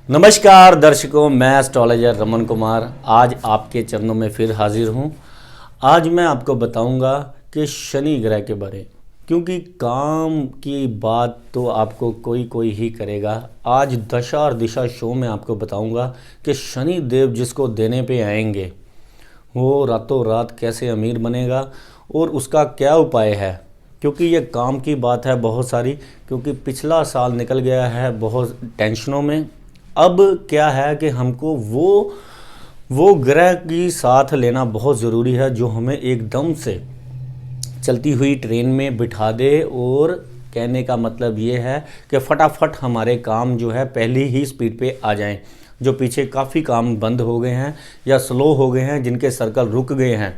नमस्कार दर्शकों, मैं एस्ट्रोलॉजर रमन कुमार आज आपके चरणों में फिर हाजिर हूँ। आज मैं आपको बताऊंगा कि शनि ग्रह के बारे, क्योंकि काम की बात तो आपको कोई कोई ही करेगा। आज दशा और दिशा शो में आपको बताऊंगा कि शनि देव जिसको देने पे आएंगे वो रातों रात कैसे अमीर बनेगा और उसका क्या उपाय है। क्योंकि ये काम की बात है बहुत सारी, क्योंकि पिछला साल निकल गया है बहुत टेंशनों में। अब क्या है कि हमको वो ग्रह की साथ लेना बहुत ज़रूरी है जो हमें एकदम से चलती हुई ट्रेन में बिठा दे। और कहने का मतलब ये है कि फटाफट हमारे काम जो है पहली ही स्पीड पे आ जाएं। जो पीछे काफ़ी काम बंद हो गए हैं या स्लो हो गए हैं, जिनके सर्कल रुक गए हैं,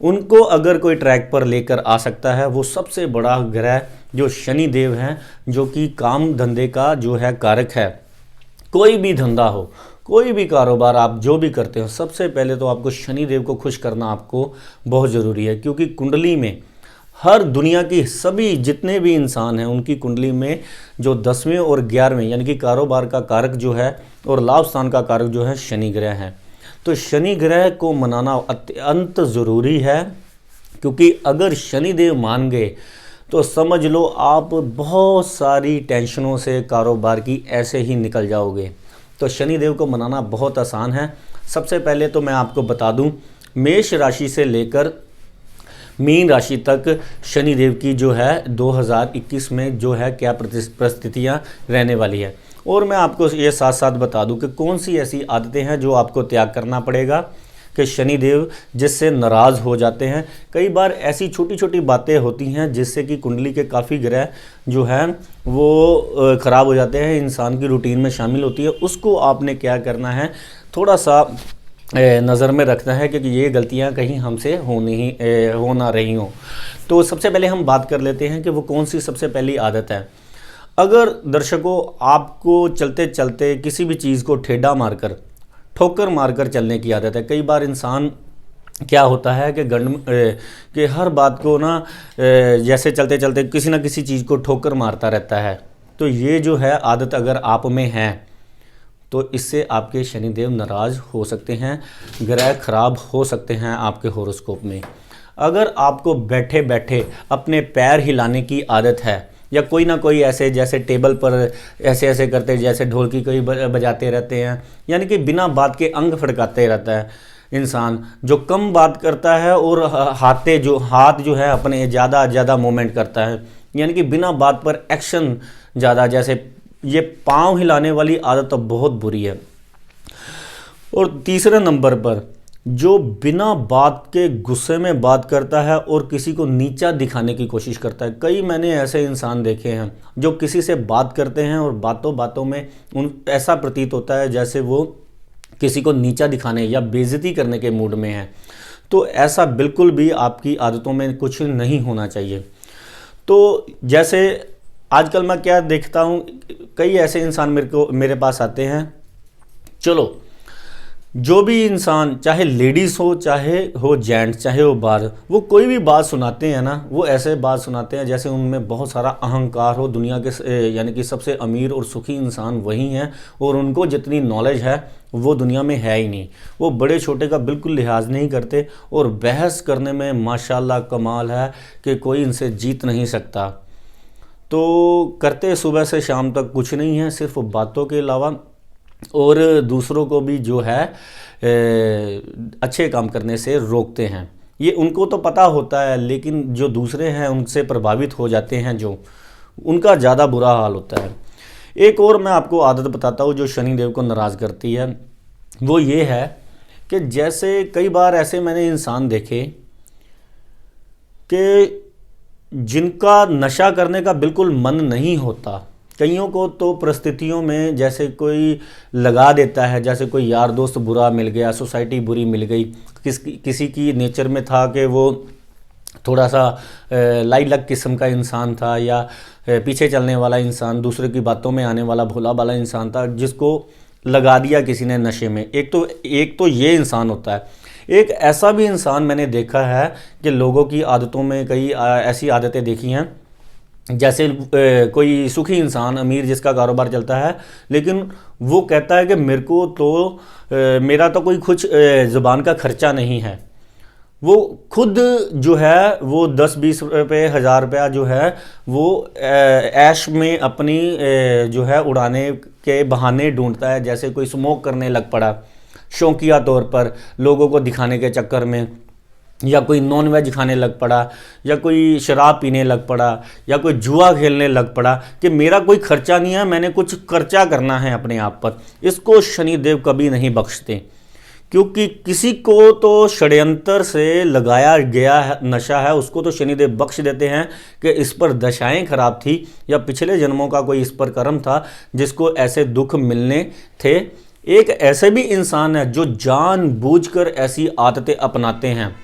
उनको अगर कोई ट्रैक पर लेकर आ सकता है वो सबसे बड़ा ग्रह जो शनि देव हैं, जो कि काम धंधे का जो है कारक है। कोई भी धंधा हो, कोई भी कारोबार आप जो भी करते हो, सबसे पहले तो आपको शनि देव को खुश करना आपको बहुत ज़रूरी है। क्योंकि कुंडली में हर दुनिया की सभी जितने भी इंसान हैं उनकी कुंडली में जो 10वें और 11वें यानी कि कारोबार का कारक जो है और लाभ स्थान का कारक जो है शनि ग्रह है। तो शनि ग्रह को मनाना अत्यंत ज़रूरी है, क्योंकि अगर शनि देव मान गए तो समझ लो आप बहुत सारी टेंशनों से कारोबार की ऐसे ही निकल जाओगे। तो शनि देव को मनाना बहुत आसान है। सबसे पहले तो मैं आपको बता दूं, मेष राशि से लेकर मीन राशि तक शनि देव की जो है 2021 में जो है क्या परिस्थितियाँ रहने वाली है। और मैं आपको ये साथ साथ बता दूं कि कौन सी ऐसी आदतें हैं जो आपको त्याग करना पड़ेगा कि शनि देव जिससे नाराज़ हो जाते हैं। कई बार ऐसी छोटी छोटी बातें होती हैं जिससे कि कुंडली के काफ़ी ग्रह जो हैं वो ख़राब हो जाते हैं, इंसान की रूटीन में शामिल होती है। उसको आपने क्या करना है, थोड़ा सा नज़र में रखना है कि ये गलतियां कहीं हमसे हो ना रही हों। तो सबसे पहले हम बात कर लेते हैं कि वो कौन सी सबसे पहली आदत है। अगर दर्शकों आपको चलते चलते किसी भी चीज़ को ठेडा मारकर ठोकर मारकर चलने की आदत है, कई बार इंसान क्या होता है कि हर बात को ना जैसे चलते चलते किसी ना किसी चीज़ को ठोकर मारता रहता है। तो ये जो है आदत अगर आप में है तो इससे आपके शनिदेव नाराज़ हो सकते हैं, ग्रह खराब हो सकते हैं आपके हॉरोस्कोप में। अगर आपको बैठे बैठे अपने पैर हिलाने की आदत है या कोई ना कोई ऐसे जैसे टेबल पर ऐसे ऐसे करते जैसे ढोलकी कोई बजाते रहते हैं, यानी कि बिना बात के अंग फड़काते रहता है इंसान, जो कम बात करता है और हाथ जो है अपने ज़्यादा मूवमेंट करता है, यानी कि बिना बात पर एक्शन ज़्यादा, जैसे ये पाँव हिलाने वाली आदत तो बहुत बुरी है। और तीसरे नंबर पर जो बिना बात के गुस्से में बात करता है और किसी को नीचा दिखाने की कोशिश करता है। कई मैंने ऐसे इंसान देखे हैं जो किसी से बात करते हैं और बातों बातों में उन ऐसा प्रतीत होता है जैसे वो किसी को नीचा दिखाने या बेइज्जती करने के मूड में है। तो ऐसा बिल्कुल भी आपकी आदतों में कुछ नहीं होना चाहिए। तो जैसे आजकल मैं क्या देखता हूँ, कई ऐसे इंसान मेरे पास आते हैं, चलो जो भी इंसान चाहे लेडीज़ हो चाहे हो जेंट्स चाहे वो बाहर, वो कोई भी बात सुनाते हैं ना, वो ऐसे बात सुनाते हैं जैसे उनमें बहुत सारा अहंकार हो। दुनिया के यानी कि सबसे अमीर और सुखी इंसान वही हैं और उनको जितनी नॉलेज है वो दुनिया में है ही नहीं। वो बड़े छोटे का बिल्कुल लिहाज नहीं करते और बहस करने में माशाल्लाह कमाल है कि कोई इनसे जीत नहीं सकता। तो करते सुबह से शाम तक कुछ नहीं है, सिर्फ बातों के अलावा, और दूसरों को भी जो है अच्छे काम करने से रोकते हैं। ये उनको तो पता होता है, लेकिन जो दूसरे हैं उनसे प्रभावित हो जाते हैं, जो उनका ज़्यादा बुरा हाल होता है। एक और मैं आपको आदत बताता हूँ जो शनिदेव को नाराज़ करती है, वो ये है कि जैसे कई बार ऐसे मैंने इंसान देखे कि जिनका नशा करने का बिल्कुल मन नहीं होता। कईयों को तो परिस्थितियों में जैसे कोई लगा देता है, जैसे कोई यार दोस्त बुरा मिल गया, सोसाइटी बुरी मिल गई, किसी की नेचर में था कि वो थोड़ा सा लाइलक किस्म का इंसान था या पीछे चलने वाला इंसान, दूसरे की बातों में आने वाला भोला भाला इंसान था, जिसको लगा दिया किसी ने नशे में। एक तो ये इंसान होता है। एक ऐसा भी इंसान मैंने देखा है कि लोगों की आदतों में कई ऐसी आदतें देखी हैं जैसे कोई सुखी इंसान, अमीर जिसका कारोबार चलता है, लेकिन वो कहता है कि मेरे को तो मेरा तो कोई कुछ ज़ुबान का खर्चा नहीं है। वो खुद जो है वो 10-20 रुपये, 1000 रुपया जो है वो ऐश में अपनी जो है उड़ाने के बहाने ढूंढता है। जैसे कोई स्मोक करने लग पड़ा शौकिया तौर पर, लोगों को दिखाने के चक्कर में, या कोई नॉन वेज खाने लग पड़ा, या कोई शराब पीने लग पड़ा, या कोई जुआ खेलने लग पड़ा कि मेरा कोई खर्चा नहीं है, मैंने कुछ खर्चा करना है अपने आप पर। इसको शनिदेव कभी नहीं बख्शते, क्योंकि किसी को तो षड्यंत्र से लगाया गया है नशा है, उसको तो शनिदेव बख्श देते हैं कि इस पर दशाएं खराब थी, या पिछले जन्मों का कोई इस पर कर्म था जिसको ऐसे दुख मिलने थे। एक ऐसे भी इंसान है जो जानबूझकर ऐसी आदतें अपनाते हैं,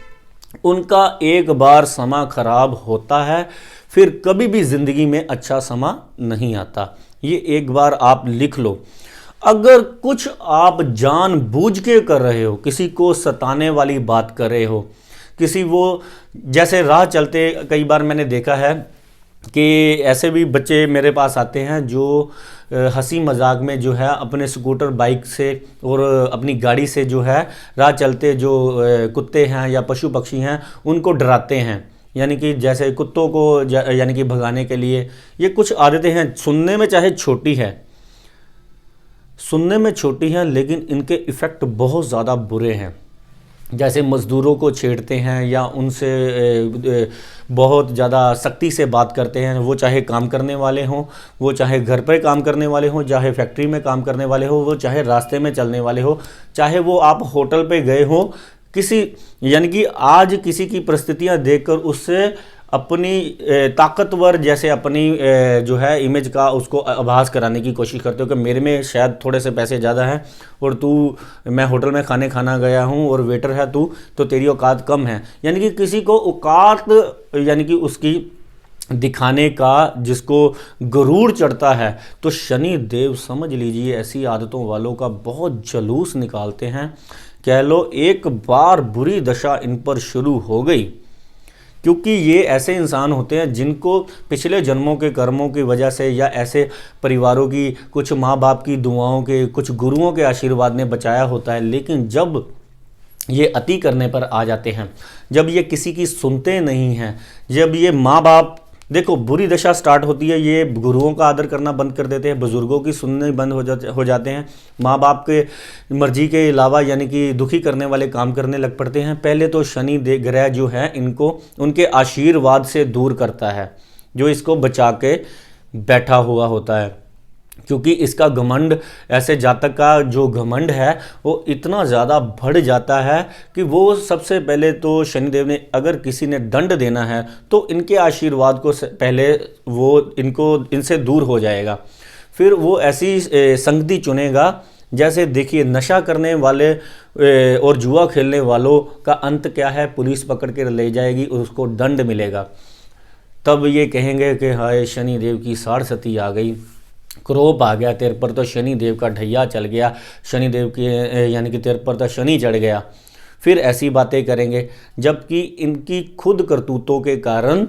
उनका एक बार समा खराब होता है, फिर कभी भी ज़िंदगी में अच्छा समा नहीं आता। ये एक बार आप लिख लो। अगर कुछ आप जानबूझ के कर रहे हो, किसी को सताने वाली बात कर रहे हो, किसी वो जैसे राह चलते, कई बार मैंने देखा है कि ऐसे भी बच्चे मेरे पास आते हैं जो हंसी मजाक में जो है अपने स्कूटर बाइक से और अपनी गाड़ी से जो है राह चलते जो कुत्ते हैं या पशु पक्षी हैं उनको डराते हैं, यानी कि जैसे कुत्तों को यानी कि भगाने के लिए। ये कुछ आदतें हैं, सुनने में चाहे छोटी है, सुनने में छोटी हैं, लेकिन इनके इफ़ेक्ट बहुत ज़्यादा बुरे हैं। जैसे मज़दूरों को छेड़ते हैं या उनसे बहुत ज़्यादा सख्ती से बात करते हैं, वो चाहे काम करने वाले हों, वो चाहे घर पर काम करने वाले हों, चाहे फैक्ट्री में काम करने वाले हों, वो चाहे रास्ते में चलने वाले हो, चाहे वो आप होटल पे गए हो, किसी यानी कि आज किसी की परिस्थितियाँ देखकर उससे अपनी ताकतवर जैसे अपनी जो है इमेज का उसको आभास कराने की कोशिश करते हो कि मेरे में शायद थोड़े से पैसे ज़्यादा हैं और मैं होटल में खाना गया हूँ और वेटर है तू, तो तेरी औकात कम है। यानी कि किसी को औकात यानी कि उसकी दिखाने का जिसको गुरूर चढ़ता है, तो शनि देव समझ लीजिए ऐसी आदतों वालों का बहुत जुलूस निकालते हैं। कह लो एक बार बुरी दशा इन पर शुरू हो गई, क्योंकि ये ऐसे इंसान होते हैं जिनको पिछले जन्मों के कर्मों की वजह से या ऐसे परिवारों की कुछ माँ बाप की दुआओं के, कुछ गुरुओं के आशीर्वाद ने बचाया होता है, लेकिन जब ये अति करने पर आ जाते हैं, जब ये किसी की सुनते नहीं हैं, जब ये माँ बाप, देखो बुरी दशा स्टार्ट होती है, ये गुरुओं का आदर करना बंद कर देते हैं, बुजुर्गों की सुनने बंद हो जाते हैं, माँ बाप के मर्जी के अलावा यानी कि दुखी करने वाले काम करने लग पड़ते हैं। पहले तो शनि ग्रह जो है इनको उनके आशीर्वाद से दूर करता है, जो इसको बचा के बैठा हुआ होता है, क्योंकि इसका घमंड, ऐसे जातक का जो घमंड है वो इतना ज़्यादा बढ़ जाता है कि वो सबसे पहले तो शनिदेव ने अगर किसी ने दंड देना है तो इनके आशीर्वाद को पहले वो इनसे दूर हो जाएगा। फिर वो ऐसी संगति चुनेगा, जैसे देखिए नशा करने वाले और जुआ खेलने वालों का अंत क्या है, पुलिस पकड़ के ले जाएगी और उसको दंड मिलेगा। तब ये कहेंगे कि हाय शनिदेव की साढ़ सती आ गई, क्रोप आ गया तेरे पर, तो शनि देव का ढैया चल गया, शनिदेव के यानी कि तेरे पर तो शनि चढ़ गया। फिर ऐसी बातें करेंगे, जबकि इनकी खुद करतूतों के कारण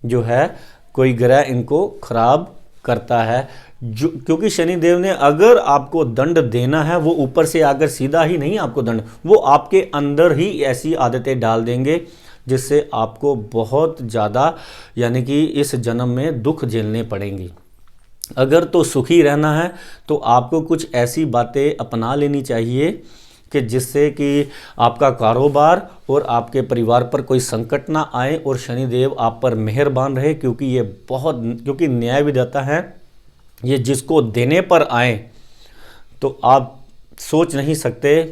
जो है कोई ग्रह इनको खराब करता है। क्योंकि शनिदेव ने अगर आपको दंड देना है, वो ऊपर से आकर सीधा ही नहीं आपको दंड, वो आपके अंदर ही ऐसी आदतें डाल देंगे जिससे आपको बहुत ज़्यादा यानी कि इस जन्म में दुख झेलने पड़ेंगी। अगर तो सुखी रहना है तो आपको कुछ ऐसी बातें अपना लेनी चाहिए कि जिससे कि आपका कारोबार और आपके परिवार पर कोई संकट ना आए और शनिदेव आप पर मेहरबान रहे, क्योंकि न्याय विधाता है। ये जिसको देने पर आए तो आप सोच नहीं सकते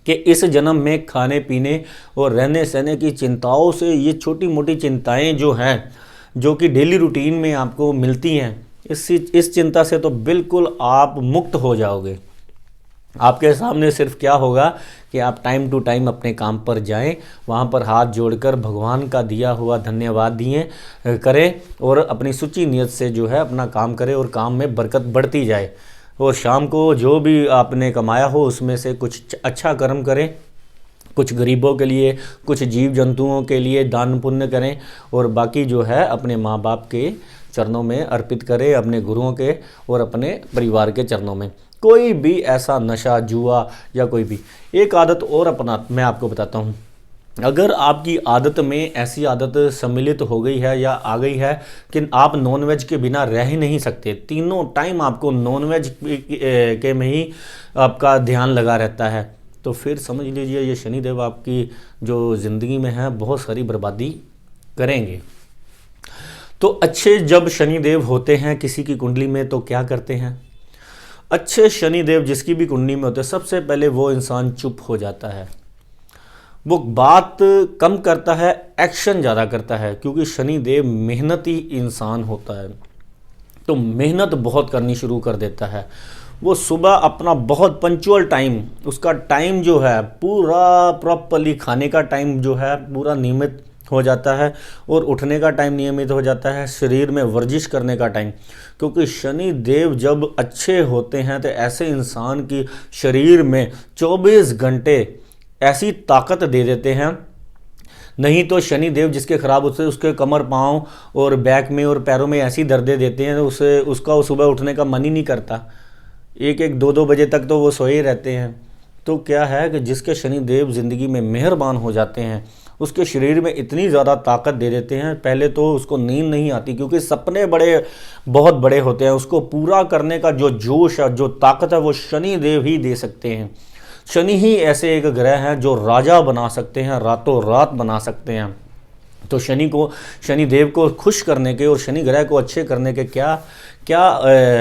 कि इस जन्म में खाने पीने और रहने सहने की चिंताओं से, ये छोटी मोटी चिंताएं जो हैं जो कि डेली रूटीन में आपको मिलती हैं, इस चिंता से तो बिल्कुल आप मुक्त हो जाओगे। आपके सामने सिर्फ क्या होगा कि आप टाइम टू टाइम अपने काम पर जाएं, वहाँ पर हाथ जोड़कर भगवान का दिया हुआ धन्यवाद दिए करें और अपनी सच्ची नीयत से जो है अपना काम करें और काम में बरकत बढ़ती जाए। और शाम को जो भी आपने कमाया हो उसमें से कुछ अच्छा कर्म करें, कुछ गरीबों के लिए, कुछ जीव जंतुओं के लिए दान पुण्य करें और बाकी जो है अपने माँ बाप के चरणों में अर्पित करें, अपने गुरुओं के और अपने परिवार के चरणों में। कोई भी ऐसा नशा, जुआ या कोई भी एक आदत और अपना मैं आपको बताता हूँ। अगर आपकी आदत में ऐसी आदत सम्मिलित हो गई है या आ गई है कि आप नॉनवेज के बिना रह ही नहीं सकते, तीनों टाइम आपको नॉनवेज के में ही आपका ध्यान लगा रहता है, तो फिर समझ लीजिए ये शनिदेव आपकी जो ज़िंदगी में है बहुत सारी बर्बादी करेंगे। तो अच्छे जब शनिदेव होते हैं किसी की कुंडली में तो क्या करते हैं? अच्छे शनिदेव जिसकी भी कुंडली में होते हैं, सबसे पहले वो इंसान चुप हो जाता है, वो बात कम करता है, एक्शन ज़्यादा करता है, क्योंकि शनिदेव मेहनती इंसान होता है, तो मेहनत बहुत करनी शुरू कर देता है। वो सुबह अपना बहुत पंचुअल टाइम, उसका टाइम जो है पूरा प्रॉपरली, खाने का टाइम जो है पूरा नियमित हो जाता है और उठने का टाइम नियमित हो जाता है, शरीर में वर्जिश करने का टाइम, क्योंकि शनि देव जब अच्छे होते हैं तो ऐसे इंसान की शरीर में 24 घंटे ऐसी ताकत दे देते हैं। नहीं तो शनि देव जिसके ख़राब होते हैं उसके कमर, पाँव और बैक में और पैरों में ऐसी दर्दें देते हैं उसे उसका सुबह उठने का मन ही नहीं करता, 1-2 बजे तक तो वो सोए रहते हैं। तो क्या है कि जिसके शनि देव ज़िंदगी में मेहरबान हो जाते हैं उसके शरीर में इतनी ज़्यादा ताकत दे देते हैं, पहले तो उसको नींद नहीं आती क्योंकि सपने बहुत बड़े होते हैं, उसको पूरा करने का जो जोश है, जो ताकत है वो शनि देव ही दे सकते हैं। शनि ही ऐसे एक ग्रह हैं जो राजा बना सकते हैं, रातों रात बना सकते हैं। तो शनि देव को खुश करने के और शनि ग्रह को अच्छे करने के क्या क्या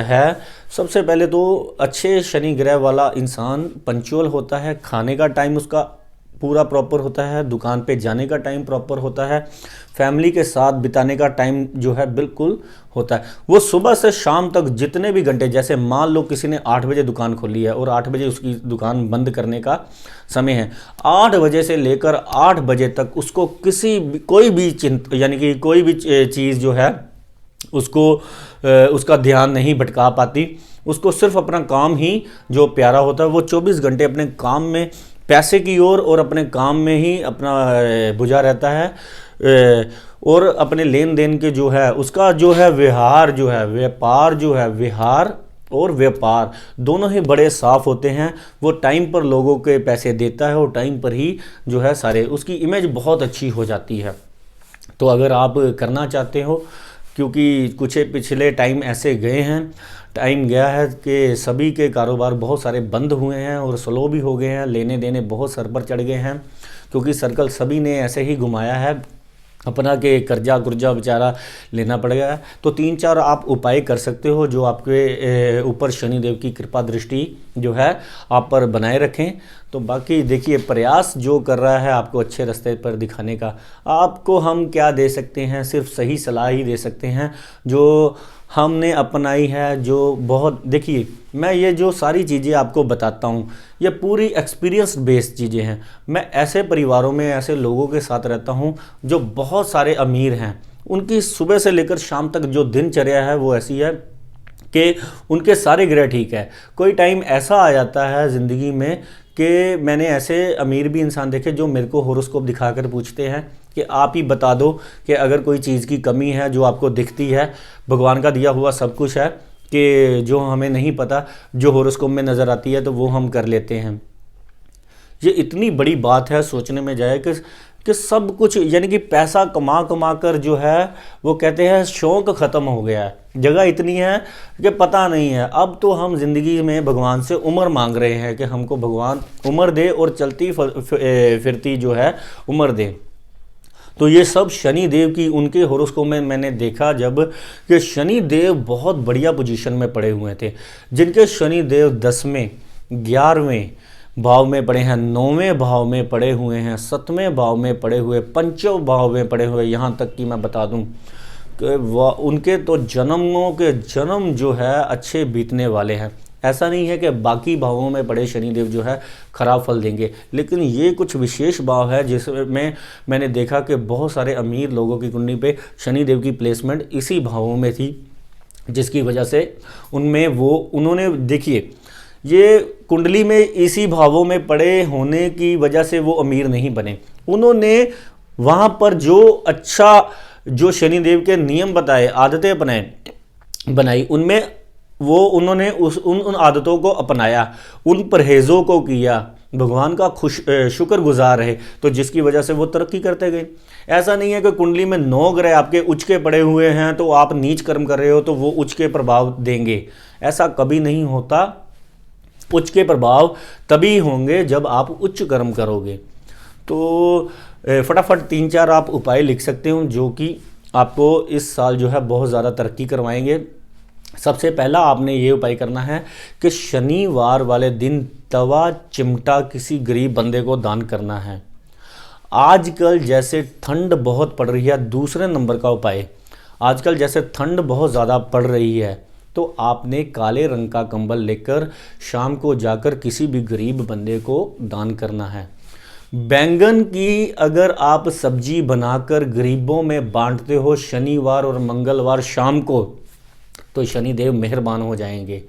है? सबसे पहले तो अच्छे शनि ग्रह वाला इंसान पंचुअल होता है, खाने का टाइम उसका पूरा प्रॉपर होता है, दुकान पे जाने का टाइम प्रॉपर होता है, फैमिली के साथ बिताने का टाइम जो है बिल्कुल होता है। वो सुबह से शाम तक जितने भी घंटे, जैसे मान लो किसी ने 8 बजे दुकान खोली है और 8 बजे उसकी दुकान बंद करने का समय है, 8 बजे से लेकर 8 बजे तक उसको कोई भी यानी कि कोई भी चीज़ जो है उसको उसका ध्यान नहीं भटका पाती, उसको सिर्फ अपना काम ही जो प्यारा होता है, वो 24 घंटे अपने काम में, पैसे की ओर और अपने काम में ही अपना बुझा रहता है। और अपने लेन देन के जो है उसका जो है व्यवहार जो है, व्यापार जो है, विहार और व्यापार दोनों ही बड़े साफ होते हैं। वो टाइम पर लोगों के पैसे देता है और टाइम पर ही जो है सारे, उसकी इमेज बहुत अच्छी हो जाती है। तो अगर आप करना चाहते हो, क्योंकि कुछ पिछले टाइम ऐसे गए हैं, टाइम गया है कि सभी के कारोबार बहुत सारे बंद हुए हैं और स्लो भी हो गए हैं, लेने देने बहुत सर पर चढ़ गए हैं, क्योंकि सर्कल सभी ने ऐसे ही घुमाया है अपना के कर्जा गुर्जा बेचारा लेना पड़ गया है। तो 3-4 आप उपाय कर सकते हो जो आपके ऊपर शनिदेव की कृपा दृष्टि जो है आप पर बनाए रखें। तो बाकी देखिए, प्रयास जो कर रहा है आपको अच्छे रास्ते पर दिखाने का, आपको हम क्या दे सकते हैं? सिर्फ सही सलाह ही दे सकते हैं जो हमने अपनाई है। जो बहुत, देखिए मैं ये जो सारी चीज़ें आपको बताता हूँ ये पूरी एक्सपीरियंस बेस्ड चीज़ें हैं। मैं ऐसे परिवारों में, ऐसे लोगों के साथ रहता हूँ जो बहुत सारे अमीर हैं, उनकी सुबह से लेकर शाम तक जो दिनचर्या है वो ऐसी है कि उनके सारे ग्रह ठीक है। कोई टाइम ऐसा आ जाता है ज़िंदगी में कि मैंने ऐसे अमीर भी इंसान देखे जो मेरे को होरोस्कोप दिखाकर पूछते हैं कि आप ही बता दो कि अगर कोई चीज़ की कमी है जो आपको दिखती है, भगवान का दिया हुआ सब कुछ है कि जो हमें नहीं पता, जो होरोस्कोप में नज़र आती है तो वो हम कर लेते हैं। ये इतनी बड़ी बात है, सोचने में जाए कि सब कुछ, यानी कि पैसा कमा कमा कर जो है वो कहते हैं शौक ख़त्म हो गया है, जगह इतनी है कि पता नहीं है। अब तो हम ज़िंदगी में भगवान से उम्र मांग रहे हैं कि हमको भगवान उम्र दे और चलती फिरती जो है उम्र दे। तो ये सब शनि देव की, उनके होरोस्कोप में मैंने देखा जब कि शनि देव बहुत बढ़िया पोजीशन में पड़े हुए थे, जिनके शनि देव 10वें 11वें भाव में पड़े हैं, 9वें भाव में पड़े हुए हैं, 7वें भाव में पड़े हुए, 5वें भाव में पड़े हुए। यहाँ तक कि मैं बता दूं कि उनके तो जन्मों के जन्म जो है अच्छे बीतने वाले हैं। ऐसा नहीं है कि बाकी भावों में पड़े शनिदेव जो है खराब फल देंगे, लेकिन ये कुछ विशेष भाव है जिसमें मैंने देखा कि बहुत सारे अमीर लोगों की कुंडली पे शनिदेव की प्लेसमेंट इसी भावों में थी, जिसकी वजह से उन्होंने देखिए, ये कुंडली में इसी भावों में पड़े होने की वजह से वो अमीर नहीं बने। उन्होंने वहाँ पर जो अच्छा, जो शनिदेव के नियम बताए, आदतें बनाई, उनमें वो उन्होंने उन आदतों को अपनाया, उन परहेज़ों को किया, भगवान का शुक्रगुजार रहे, तो जिसकी वजह से वो तरक्की करते गए। ऐसा नहीं है कि कुंडली में 9 ग्रह आपके उच्च के पड़े हुए हैं तो आप नीच कर्म कर रहे हो तो वो उच्च के प्रभाव देंगे, ऐसा कभी नहीं होता। उच्च के प्रभाव तभी होंगे जब आप उच्च कर्म करोगे। तो फटाफट 3-4 आप उपाय लिख सकते हो जो कि आपको इस साल जो है बहुत ज़्यादा तरक्की करवाएंगे। सबसे पहला आपने ये उपाय करना है कि शनिवार वाले दिन तवा चिमटा किसी गरीब बंदे को दान करना है। आजकल जैसे ठंड बहुत पड़ रही है, दूसरे नंबर का उपाय, आजकल जैसे ठंड बहुत ज़्यादा पड़ रही है तो आपने काले रंग का कंबल लेकर शाम को जाकर किसी भी गरीब बंदे को दान करना है। बैंगन की अगर आप सब्जी बनाकर गरीबों में बांटते हो शनिवार और मंगलवार शाम को तो शनिदेव मेहरबान हो जाएंगे।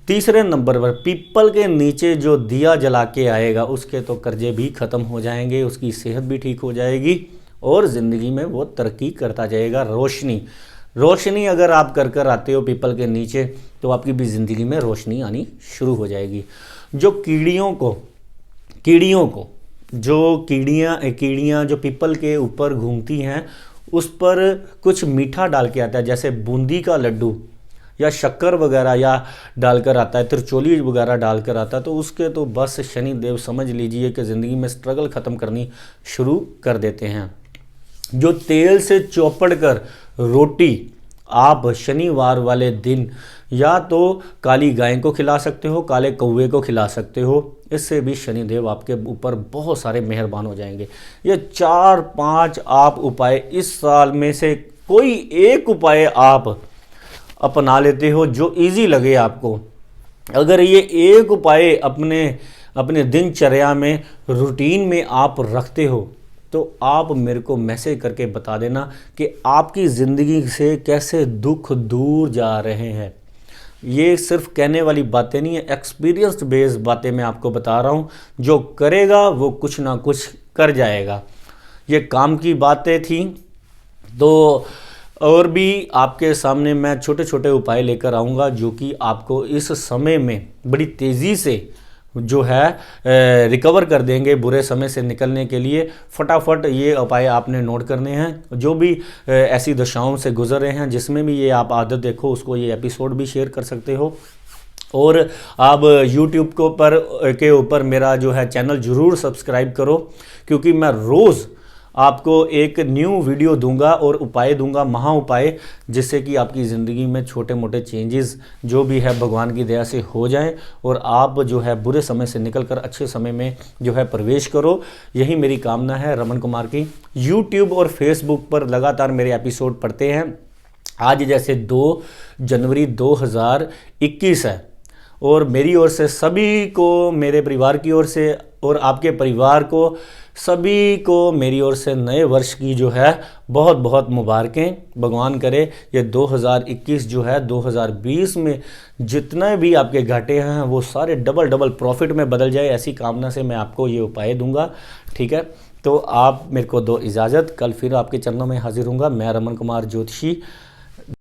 तीसरे नंबर पर पीपल के नीचे जो दिया जला के आएगा उसके तो कर्जे भी ख़त्म हो जाएंगे, उसकी सेहत भी ठीक हो जाएगी और ज़िंदगी में वो तरक्की करता जाएगा। रोशनी अगर आप कर आते हो पीपल के नीचे तो आपकी भी ज़िंदगी में रोशनी आनी शुरू हो जाएगी। जो कीड़ियाँ जो पीपल के ऊपर घूमती हैं उस पर कुछ मीठा डाल के आता है, जैसे बूंदी का लड्डू या शक्कर वगैरह या डालकर आता है, त्रिचोली वगैरह डालकर आता है, तो उसके तो बस शनिदेव समझ लीजिए कि ज़िंदगी में स्ट्रगल ख़त्म करनी शुरू कर देते हैं। जो तेल से चौपड़ कर रोटी आप शनिवार वाले दिन या तो काली गाय को खिला सकते हो, काले कौवे को खिला सकते हो, इससे भी शनिदेव आपके ऊपर बहुत सारे मेहरबान हो जाएंगे। ये 4-5 आप उपाय इस साल में से कोई एक उपाय आप अपना लेते हो जो इजी लगे आपको। अगर ये एक उपाय अपने दिनचर्या में, रूटीन में आप रखते हो तो आप मेरे को मैसेज करके बता देना कि आपकी ज़िंदगी से कैसे दुख दूर जा रहे हैं। ये सिर्फ कहने वाली बातें नहीं है, एक्सपीरियंस बेस्ड बातें मैं आपको बता रहा हूँ। जो करेगा वो कुछ ना कुछ कर जाएगा। ये काम की बातें थी, तो और भी आपके सामने मैं छोटे छोटे उपाय लेकर आऊँगा जो कि आपको इस समय में बड़ी तेज़ी से जो है रिकवर कर देंगे बुरे समय से निकलने के लिए। फटाफट ये उपाय आपने नोट करने हैं। जो भी ऐसी दशाओं से गुजर रहे हैं जिसमें भी ये आप आदत देखो, उसको ये एपिसोड भी शेयर कर सकते हो। और आप YouTube के ऊपर मेरा जो है चैनल ज़रूर सब्सक्राइब करो, क्योंकि मैं रोज़ आपको एक न्यू वीडियो दूंगा और उपाय दूंगा, महा उपाय, जिससे कि आपकी ज़िंदगी में छोटे मोटे चेंजेस जो भी है भगवान की दया से हो जाएं और आप जो है बुरे समय से निकलकर अच्छे समय में जो है प्रवेश करो। यही मेरी कामना है रमन कुमार की। YouTube और Facebook पर लगातार मेरे एपिसोड पढ़ते हैं। आज जैसे 2 जनवरी 2021 है और मेरी ओर से सभी को, मेरे परिवार की ओर से और आपके परिवार को, सभी को मेरी ओर से नए वर्ष की जो है बहुत बहुत मुबारकें। भगवान करे ये 2021 जो है 2020 में जितने भी आपके घाटे हैं वो सारे डबल प्रॉफिट में बदल जाए, ऐसी कामना से मैं आपको ये उपाय दूंगा। ठीक है, तो आप मेरे को दो इजाज़त, कल फिर आपके चरणों में हाजिर हूँगा। मैं रमन कुमार ज्योतिषी।